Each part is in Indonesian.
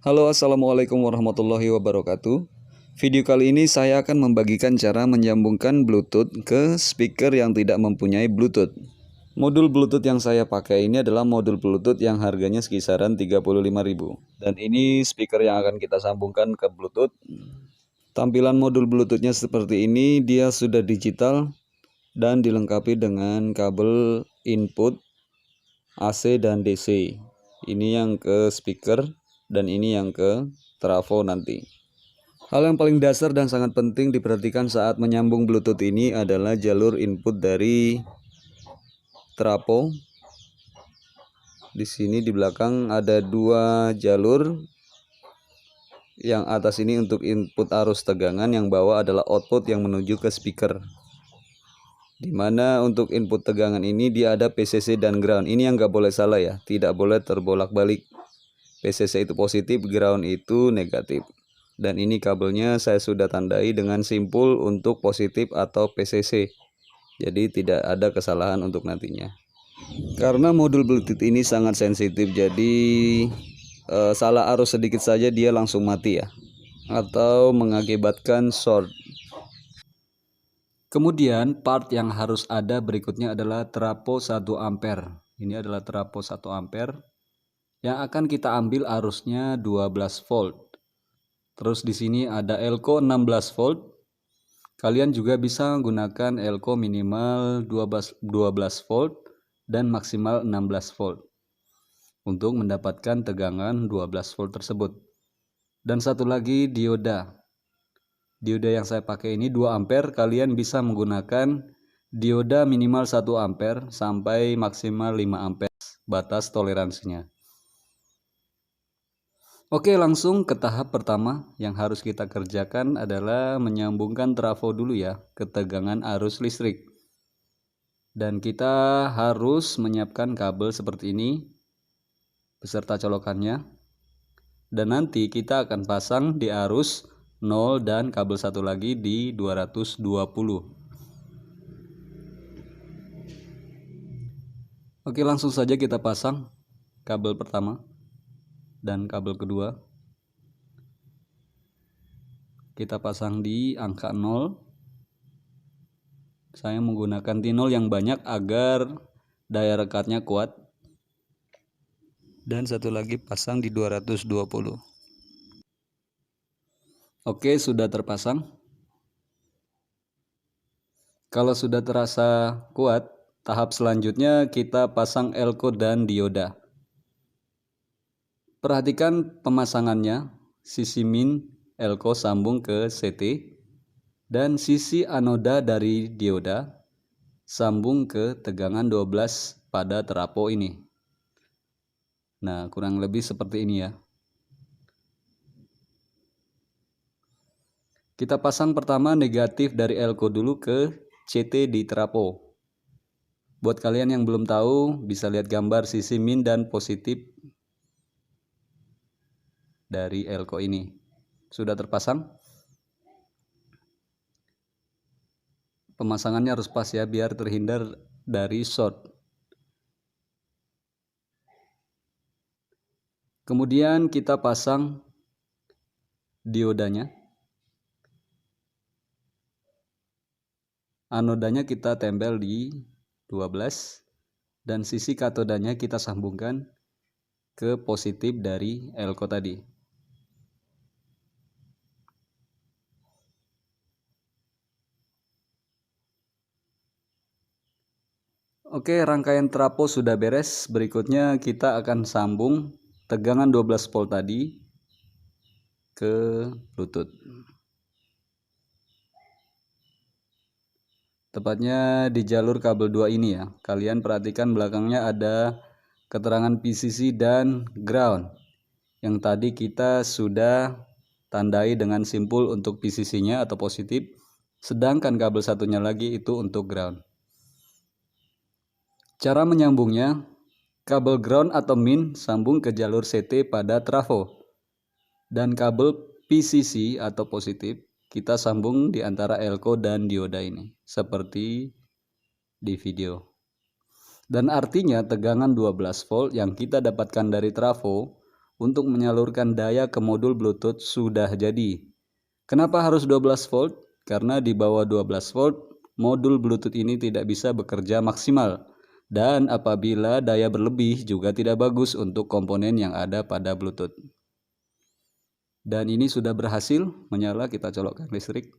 Halo, assalamualaikum warahmatullahi wabarakatuh. Video kali ini saya akan membagikan cara menyambungkan Bluetooth ke speaker yang tidak mempunyai Bluetooth. Modul Bluetooth yang saya pakai ini adalah modul Bluetooth yang harganya sekisaran 35.000. Dan ini speaker yang akan kita sambungkan ke Bluetooth. Tampilan modul Bluetoothnya seperti ini, dia sudah digital dan dilengkapi dengan kabel input AC dan DC. Ini yang ke speaker dan ini yang ke trafo nanti. Hal yang paling dasar dan sangat penting diperhatikan saat menyambung Bluetooth ini adalah jalur input dari trafo. Di sini di belakang ada dua jalur. Yang atas ini untuk input arus tegangan, yang bawah adalah output yang menuju ke speaker. Dimana untuk input tegangan ini dia ada PCC dan ground. Ini yang nggak boleh salah ya, tidak boleh terbolak-balik. PCC itu positif, ground itu negatif. Dan ini kabelnya saya sudah tandai dengan simpul untuk positif atau PCC. Jadi tidak ada kesalahan untuk nantinya. Karena modul Bluetooth ini sangat sensitif, jadi salah arus sedikit saja dia langsung mati ya, atau mengakibatkan short. Kemudian part yang harus ada berikutnya adalah trafo 1 ampere. Ini adalah trafo 1 ampere yang akan kita ambil arusnya 12 volt. Terus di sini ada elko 16 volt. Kalian juga bisa menggunakan elko minimal 12 volt dan maksimal 16 volt untuk mendapatkan tegangan 12 volt tersebut. Dan satu lagi dioda. Dioda yang saya pakai ini 2 ampere. Kalian bisa menggunakan dioda minimal 1 ampere sampai maksimal 5 ampere batas toleransinya. Oke, langsung ke tahap pertama yang harus kita kerjakan adalah menyambungkan trafo dulu ya ke tegangan arus listrik. Dan kita harus menyiapkan kabel seperti ini beserta colokannya. Dan nanti kita akan pasang di arus 0 dan kabel satu lagi di 220. Oke, langsung saja kita pasang kabel pertama dan kabel kedua. Kita pasang di angka 0. Saya menggunakan T0 yang banyak agar daya rekatnya kuat. Dan satu lagi pasang di 220. Oke, sudah terpasang. Kalau sudah terasa kuat, tahap selanjutnya kita pasang elko dan dioda. Perhatikan pemasangannya, sisi min elko sambung ke CT dan sisi anoda dari dioda sambung ke tegangan 12 pada trafo ini. Nah, kurang lebih seperti ini ya. Kita pasang pertama negatif dari elko dulu ke CT di trafo. Buat kalian yang belum tahu, bisa lihat gambar sisi min dan positif dari elko ini. Sudah terpasang? Pemasangannya harus pas ya, biar terhindar dari short. Kemudian kita pasang diodanya. Anodanya kita tempel di 12 dan sisi katodanya kita sambungkan ke positif dari elko tadi. Oke, rangkaian trafo sudah beres. Berikutnya kita akan sambung tegangan 12 volt tadi ke Bluetooth. Tepatnya di jalur kabel 2 ini ya. Kalian perhatikan belakangnya ada keterangan PCC dan ground. Yang tadi kita sudah tandai dengan simpul untuk PCC-nya atau positif. Sedangkan kabel satunya lagi itu untuk ground. Cara menyambungnya, kabel ground atau min sambung ke jalur CT pada trafo. Dan kabel PCC atau positif kita sambung di antara elko dan dioda ini, seperti di video. Dan artinya tegangan 12 volt yang kita dapatkan dari trafo untuk menyalurkan daya ke modul Bluetooth sudah jadi. Kenapa harus 12 volt? Karena di bawah 12 volt, modul Bluetooth ini tidak bisa bekerja maksimal. Dan apabila daya berlebih juga tidak bagus untuk komponen yang ada pada Bluetooth. Dan ini sudah berhasil menyala, kita colokkan listrik.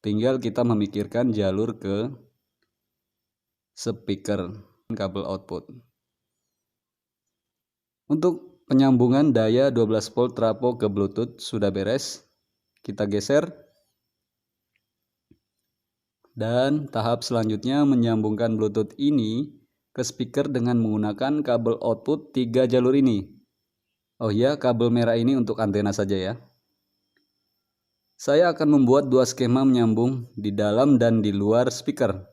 Tinggal kita memikirkan jalur ke speaker kabel output. Untuk penyambungan daya 12 volt trafo ke Bluetooth sudah beres. Kita geser. Dan tahap selanjutnya menyambungkan Bluetooth ini ke speaker dengan menggunakan kabel output 3 jalur ini. Oh ya, kabel merah ini untuk antena saja ya. Saya akan membuat 2 skema menyambung di dalam dan di luar speaker.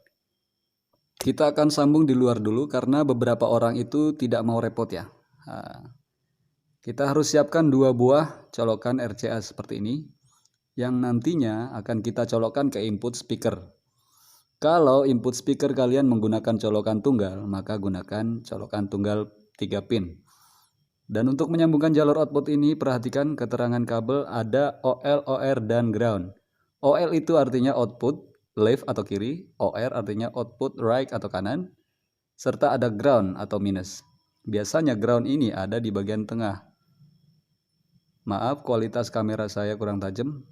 Kita akan sambung di luar dulu karena beberapa orang itu tidak mau repot ya. Kita harus siapkan 2 buah colokan RCA seperti ini yang nantinya akan kita colokkan ke input speaker. Kalau input speaker kalian menggunakan colokan tunggal, maka gunakan colokan tunggal 3 pin. Dan untuk menyambungkan jalur output ini, perhatikan keterangan kabel ada OL, OR, dan ground. OL itu artinya output left atau kiri, OR artinya output right atau kanan, serta ada ground atau minus. Biasanya ground ini ada di bagian tengah. Maaf, kualitas kamera saya kurang tajam.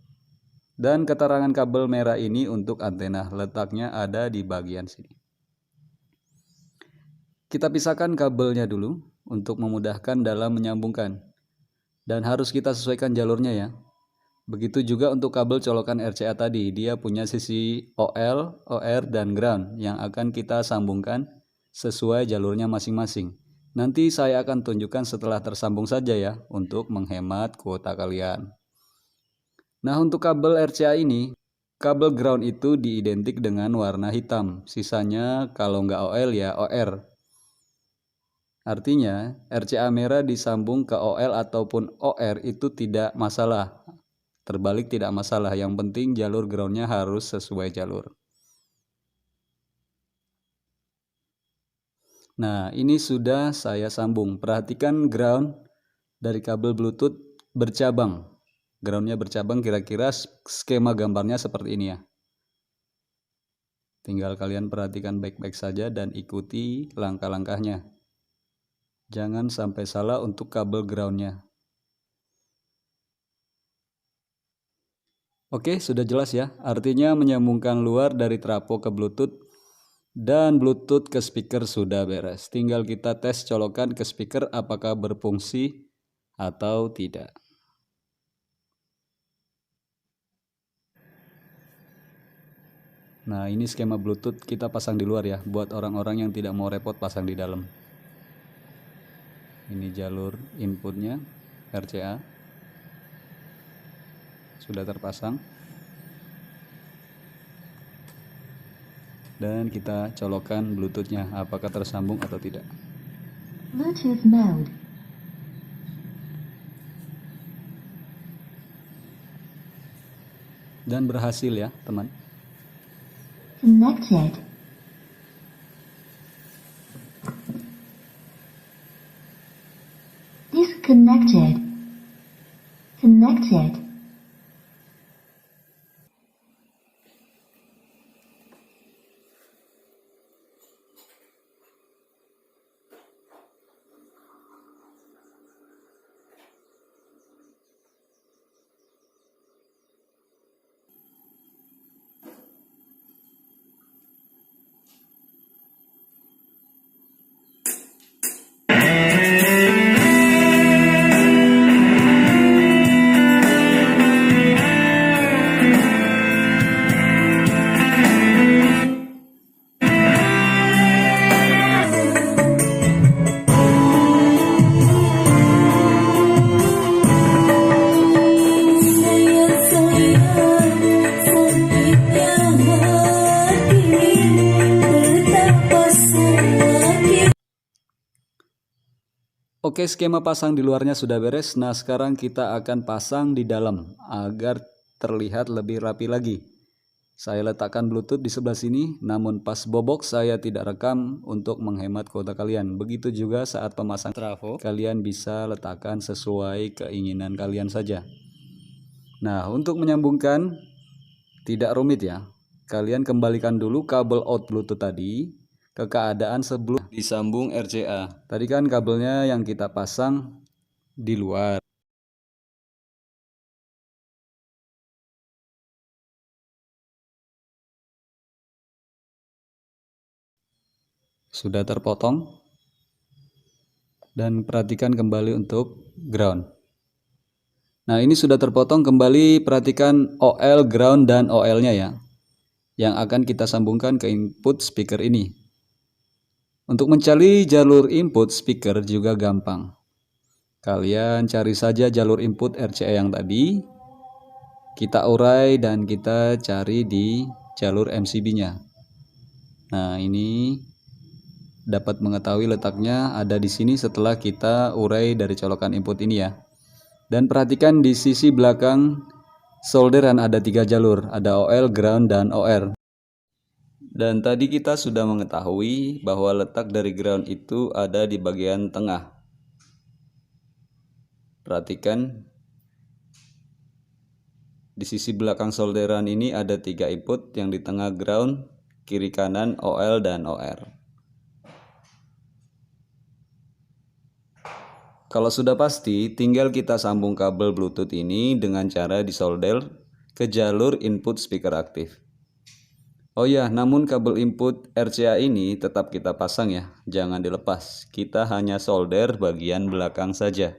Dan keterangan kabel merah ini untuk antena, letaknya ada di bagian sini. Kita pisahkan kabelnya dulu untuk memudahkan dalam menyambungkan. Dan harus kita sesuaikan jalurnya ya. Begitu juga untuk kabel colokan RCA tadi, dia punya sisi OL, OR, dan ground yang akan kita sambungkan sesuai jalurnya masing-masing. Nanti saya akan tunjukkan setelah tersambung saja ya, untuk menghemat kuota kalian. Nah, untuk kabel RCA ini, kabel ground itu diidentik dengan warna hitam. Sisanya kalau nggak OL ya OR. Artinya RCA merah disambung ke OL ataupun OR itu tidak masalah. Terbalik tidak masalah, yang penting jalur groundnya harus sesuai jalur. Nah, ini sudah saya sambung. Perhatikan ground dari kabel Bluetooth bercabang. Groundnya bercabang, kira-kira skema gambarnya seperti ini ya. Tinggal kalian perhatikan baik-baik saja dan ikuti langkah-langkahnya. Jangan sampai salah untuk kabel groundnya. Oke, sudah jelas ya. Artinya menyambungkan luar dari trafo ke Bluetooth dan Bluetooth ke speaker sudah beres. Tinggal kita tes colokan ke speaker apakah berfungsi atau tidak. Nah, ini skema Bluetooth kita pasang di luar ya, buat orang-orang yang tidak mau repot pasang di dalam. Ini jalur inputnya RCA sudah terpasang. Dan kita colokan Bluetoothnya apakah tersambung atau tidak. Bluetooth mode. Dan berhasil ya teman. Connected. Disconnected. Connected. Oke, skema pasang di luarnya sudah beres. Nah, sekarang kita akan pasang di dalam agar terlihat lebih rapi lagi. Saya letakkan Bluetooth di sebelah sini, namun pas bobok saya tidak rekam untuk menghemat kuota kalian. Begitu juga saat pemasang trafo, kalian bisa letakkan sesuai keinginan kalian saja. Nah, untuk menyambungkan tidak rumit ya. Kalian kembalikan dulu kabel out Bluetooth tadi ke keadaan sebelum disambung RCA. Tadi kan kabelnya yang kita pasang di luar. Sudah terpotong. Dan perhatikan kembali untuk ground. Nah, ini sudah terpotong kembali, perhatikan OL, ground, dan OL-nya ya, yang akan kita sambungkan ke input speaker ini. Untuk mencari jalur input speaker juga gampang. Kalian cari saja jalur input RCA yang tadi, kita urai dan kita cari di jalur MCB-nya. Nah, ini dapat mengetahui letaknya ada di sini setelah kita urai dari colokan input ini ya. Dan perhatikan di sisi belakang solderan ada 3 jalur, ada OL, ground, dan OR. Dan tadi kita sudah mengetahui bahwa letak dari ground itu ada di bagian tengah. Perhatikan di sisi belakang solderan ini ada 3 input, yang di tengah ground, kiri kanan OL dan OR. Kalau sudah pasti, tinggal kita sambung kabel Bluetooth ini dengan cara disolder ke jalur input speaker aktif. Oh ya, namun kabel input RCA ini tetap kita pasang ya, jangan dilepas. Kita hanya solder bagian belakang saja.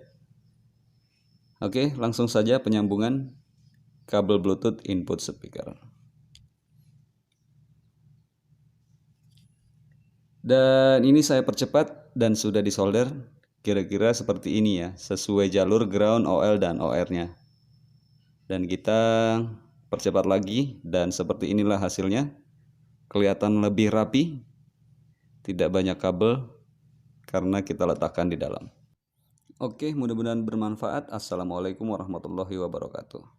Oke, langsung saja penyambungan kabel Bluetooth input speaker. Dan ini saya percepat dan sudah disolder. Kira-kira seperti ini ya, sesuai jalur ground, OL, dan OR-nya. Dan kita percepat lagi, dan seperti inilah hasilnya. Kelihatan lebih rapi, tidak banyak kabel, karena kita letakkan di dalam. Oke, mudah-mudahan bermanfaat. Assalamualaikum warahmatullahi wabarakatuh.